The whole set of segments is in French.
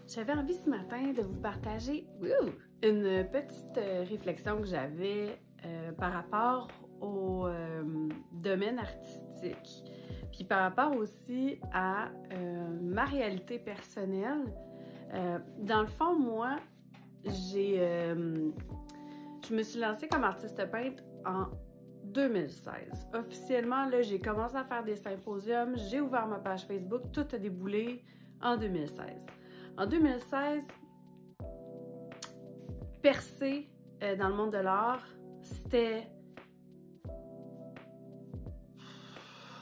J'avais envie ce matin de vous partager une petite réflexion que j'avais par rapport au domaine artistique, puis par rapport aussi à ma réalité personnelle. Dans le fond, moi, je me suis lancée comme artiste peintre en 2016. Officiellement, là, j'ai commencé à faire des symposiums, j'ai ouvert ma page Facebook, tout a déboulé en 2016. En 2016, percer dans le monde de l'art, c'était,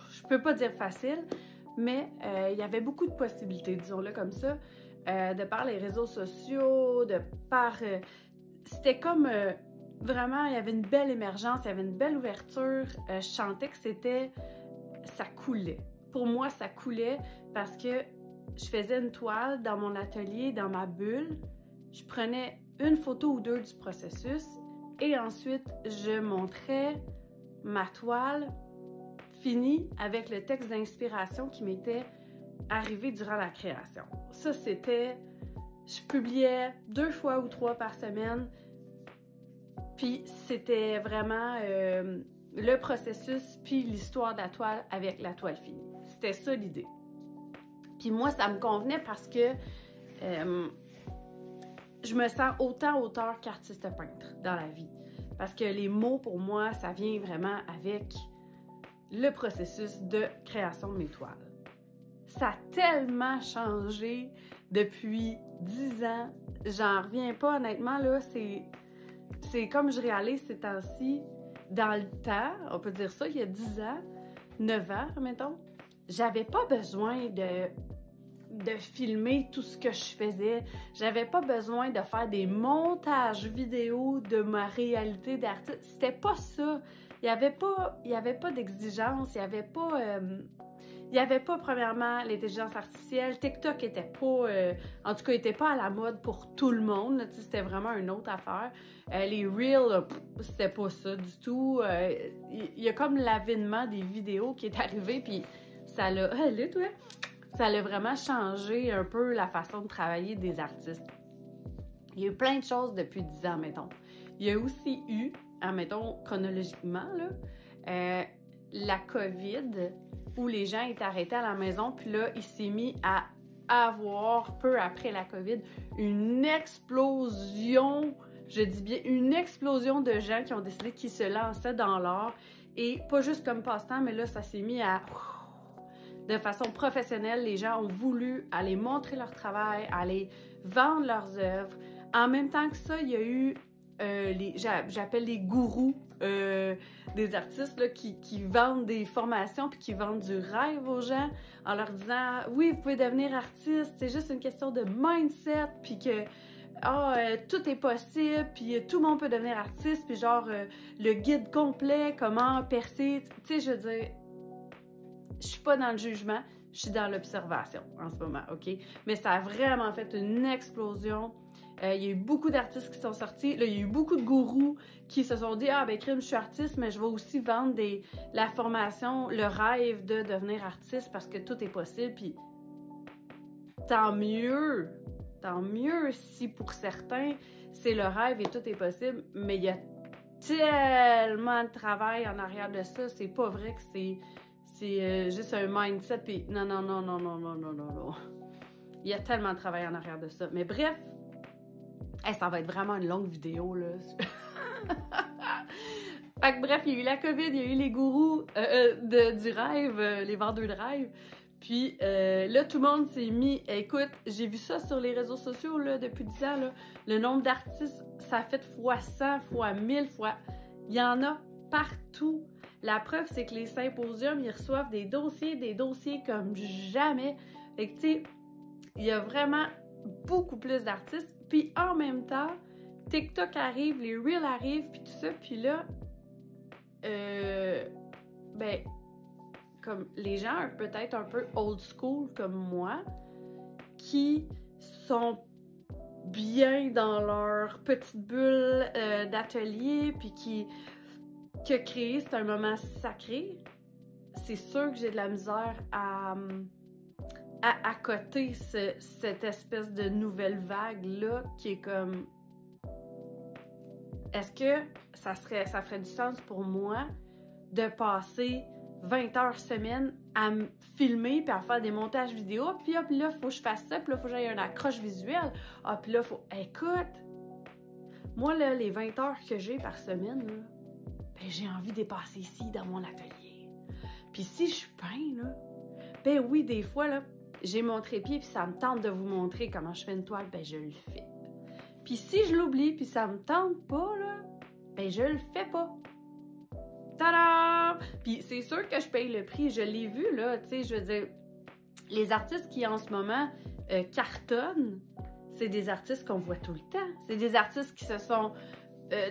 je peux pas dire facile, mais il y avait beaucoup de possibilités, disons-le comme ça, de par les réseaux sociaux, c'était comme vraiment, il y avait une belle émergence, il y avait une belle ouverture. Je sentais que ça coulait. Pour moi, ça coulait parce que je faisais une toile dans mon atelier, dans ma bulle. Je prenais une photo ou deux du processus et ensuite, je montrais ma toile finie avec le texte d'inspiration qui m'était arrivé durant la création. Ça, je publiais 2 fois ou 3 par semaine. Puis c'était vraiment le processus puis l'histoire de la toile avec la toile finie. C'était ça l'idée. Puis moi, ça me convenait parce que je me sens autant auteur qu'artiste peintre dans la vie. Parce que les mots, pour moi, ça vient vraiment avec le processus de création de mes toiles. Ça a tellement changé depuis 10 ans. J'en reviens pas, honnêtement, là, c'est comme je réalise ces temps-ci, dans le temps, on peut dire ça, il y a 10 ans, 9 ans, mettons, j'avais pas besoin de filmer tout ce que je faisais. J'avais pas besoin de faire des montages vidéo de ma réalité d'artiste. C'était pas ça. Il y avait pas d'exigence, il y avait pas, premièrement, l'intelligence artificielle. TikTok était pas, en tout cas, était pas à la mode pour tout le monde. C'était vraiment une autre affaire. Les Reels, c'était pas ça du tout. Il y a comme l'avènement des vidéos qui est arrivé, puis ça l'a vraiment changé un peu la façon de travailler des artistes. Il y a eu plein de choses depuis 10 ans, mettons. Il y a aussi eu, admettons, chronologiquement, là, la COVID, où les gens étaient arrêtés à la maison, puis là, il s'est mis à avoir, peu après la COVID, une explosion, je dis bien une explosion de gens qui ont décidé qu'ils se lançaient dans l'art, et pas juste comme passe-temps, mais là, ça s'est mis à... De façon professionnelle, les gens ont voulu aller montrer leur travail, aller vendre leurs œuvres. En même temps que ça, il y a eu j'appelle les gourous des artistes là, qui vendent des formations puis qui vendent du rêve aux gens en leur disant « Oui, vous pouvez devenir artiste, c'est juste une question de mindset, puis que tout est possible, puis tout le monde peut devenir artiste, puis genre le guide complet, comment percer. » Tu sais, je veux dire, je suis pas dans le jugement, je suis dans l'observation en ce moment, OK? Mais ça a vraiment fait une explosion. Il y a eu beaucoup d'artistes qui sont sortis. Là, il y a eu beaucoup de gourous qui se sont dit « Ah, ben crime, je suis artiste, mais je vais aussi vendre la formation, le rêve de devenir artiste parce que tout est possible. » Puis tant mieux si pour certains, c'est le rêve et tout est possible, mais il y a tellement de travail en arrière de ça. C'est pas vrai que c'est juste un mindset, puis non. Il y a tellement de travail en arrière de ça. Mais bref, ça va être vraiment une longue vidéo, là. Fait que bref, il y a eu la COVID, il y a eu les gourous du rêve, les vendeurs de rêve. Puis là, tout le monde s'est mis... Écoute, j'ai vu ça sur les réseaux sociaux là, depuis 10 ans. Là, le nombre d'artistes, ça a fait fois 100, fois 1000, fois... Il y en a partout. La preuve, c'est que les symposiums, ils reçoivent des dossiers comme jamais. Fait que, tu sais, il y a vraiment beaucoup plus d'artistes. Puis en même temps, TikTok arrive, les Reels arrivent, puis tout ça. Puis là, comme les gens peut-être un peu old school comme moi, qui sont bien dans leur petite bulle d'atelier, puis que créer, c'est un moment sacré, c'est sûr que j'ai de la misère à à côté cette espèce de nouvelle vague-là qui est comme... Est-ce que ça ferait du sens pour moi de passer 20 heures semaine à me filmer puis à faire des montages vidéo, puis là, il faut que je fasse ça, puis là, il faut que j'aille une accroche visuelle. Ah, puis là, Écoute, moi, là, les 20 heures que j'ai par semaine, là, ben, j'ai envie de les passer ici, dans mon atelier. Puis si je peins, là, ben oui, des fois, là, j'ai mon trépied, puis ça me tente de vous montrer comment je fais une toile, ben je le fais. Puis si je l'oublie, puis ça me tente pas, là, ben je le fais pas. Tadam! Puis c'est sûr que je paye le prix, je l'ai vu, là, tu sais, je veux dire, les artistes qui, en ce moment, cartonnent, c'est des artistes qu'on voit tout le temps. C'est des artistes qui se sont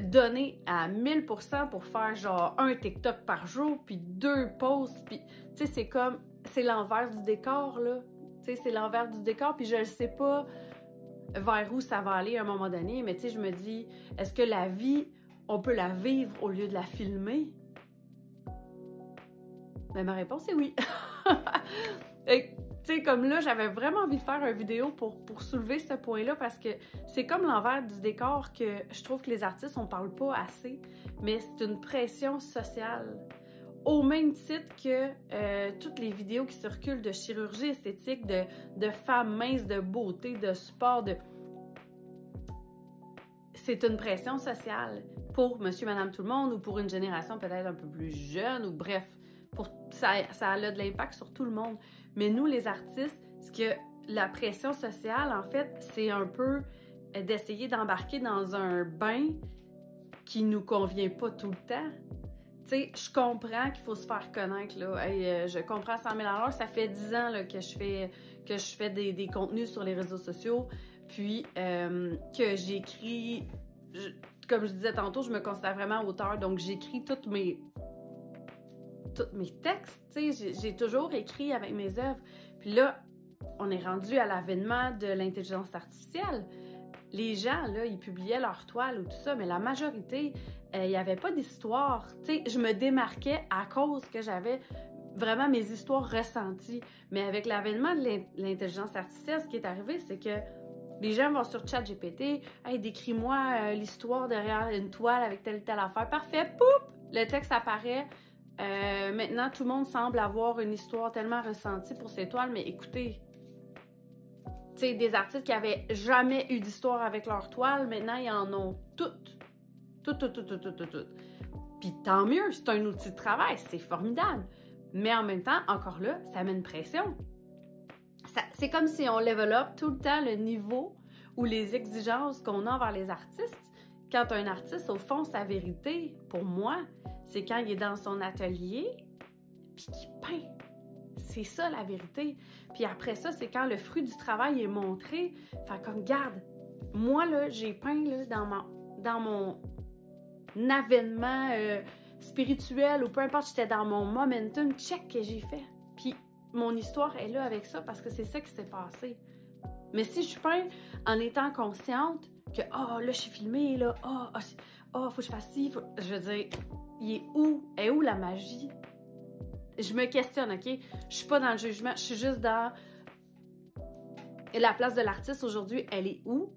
donnés à 1000% pour faire, genre, un TikTok par jour, puis 2 posts, puis, tu sais, c'est comme, c'est l'envers du décor, là. Tu sais, c'est l'envers du décor, puis je ne sais pas vers où ça va aller à un moment donné, mais tu sais, je me dis, est-ce que la vie, on peut la vivre au lieu de la filmer? Mais ma réponse est oui. Tu sais, comme là, j'avais vraiment envie de faire une vidéo pour soulever ce point-là parce que c'est comme l'envers du décor que je trouve que les artistes, on parle pas assez, mais c'est une pression sociale. Au même titre que toutes les vidéos qui circulent de chirurgie esthétique, de femmes minces, de beauté, de sport, c'est une pression sociale pour monsieur, madame, tout le monde ou pour une génération peut-être un peu plus jeune ou bref, ça a de l'impact sur tout le monde. Mais nous, les artistes, ce que la pression sociale, en fait, c'est un peu d'essayer d'embarquer dans un bain qui nous convient pas tout le temps. Tu sais, je comprends qu'il faut se faire connaître, là. Hey, je comprends 100 000 $. Ça fait 10 ans là, que je fais des contenus sur les réseaux sociaux, puis que j'écris... Comme je disais tantôt, je me considère vraiment auteur, donc j'écris tous mes textes. Tu sais, j'ai toujours écrit avec mes œuvres. Puis là, on est rendu à l'avènement de l'intelligence artificielle. Les gens, là, ils publiaient leurs toiles ou tout ça, mais la majorité, il n'y avait pas d'histoire. Tu sais, je me démarquais à cause que j'avais vraiment mes histoires ressenties. Mais avec l'avènement de l'intelligence artificielle, ce qui est arrivé, c'est que les gens vont sur ChatGPT, « Hey, décris-moi l'histoire derrière une toile avec telle ou telle affaire. » Parfait, poup! Le texte apparaît. Maintenant, tout le monde semble avoir une histoire tellement ressentie pour ces toiles, mais écoutez, tu sais, des artistes qui n'avaient jamais eu d'histoire avec leur toile, maintenant, ils en ont toutes. Toutes. Puis tant mieux, c'est un outil de travail, c'est formidable. Mais en même temps, encore là, ça met une pression. C'est comme si on level up tout le temps le niveau ou les exigences qu'on a envers les artistes. Quand un artiste, au fond, sa vérité, pour moi, c'est quand il est dans son atelier puis qu'il peint. C'est ça, la vérité. Puis après ça, c'est quand le fruit du travail est montré. Fait comme, garde, moi, là, j'ai peint là, dans mon avènement spirituel ou peu importe, j'étais dans mon momentum, check que j'ai fait. Puis mon histoire est là avec ça parce que c'est ça qui s'est passé. Mais si je peins en étant consciente que, là, je suis filmée, là, faut que je fasse ci, je veux dire, est où la magie? Je me questionne, OK? Je suis pas dans le jugement, je suis juste dans la place de l'artiste aujourd'hui, elle est où?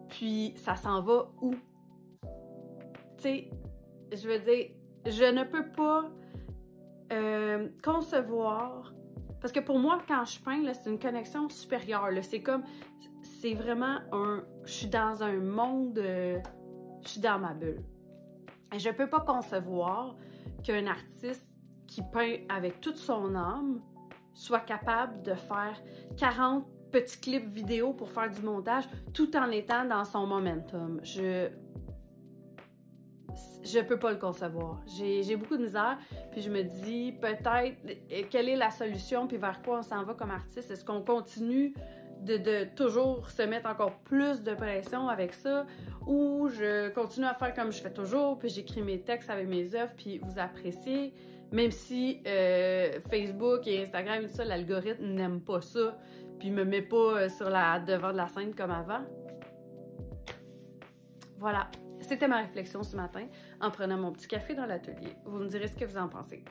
Puis ça s'en va où? Tu sais, je veux dire, je ne peux pas concevoir, parce que pour moi, quand je peins, là, c'est une connexion supérieure, là. C'est vraiment je suis dans un monde, je suis dans ma bulle. Et je peux pas concevoir qu'un artiste qui peint avec toute son âme soit capable de faire 40 petits clips vidéo pour faire du montage tout en étant dans son momentum. Je peux pas le concevoir. J'ai beaucoup de misère, puis je me dis peut-être quelle est la solution, puis vers quoi on s'en va comme artiste. Est-ce qu'on continue de toujours se mettre encore plus de pression avec ça, ou je continue à faire comme je fais toujours, puis j'écris mes textes avec mes œuvres, puis vous appréciez, même si Facebook et Instagram et tout ça, l'algorithme n'aime pas ça, puis me met pas sur devant de la scène comme avant. Voilà, c'était ma réflexion ce matin en prenant mon petit café dans l'atelier. Vous me direz ce que vous en pensez.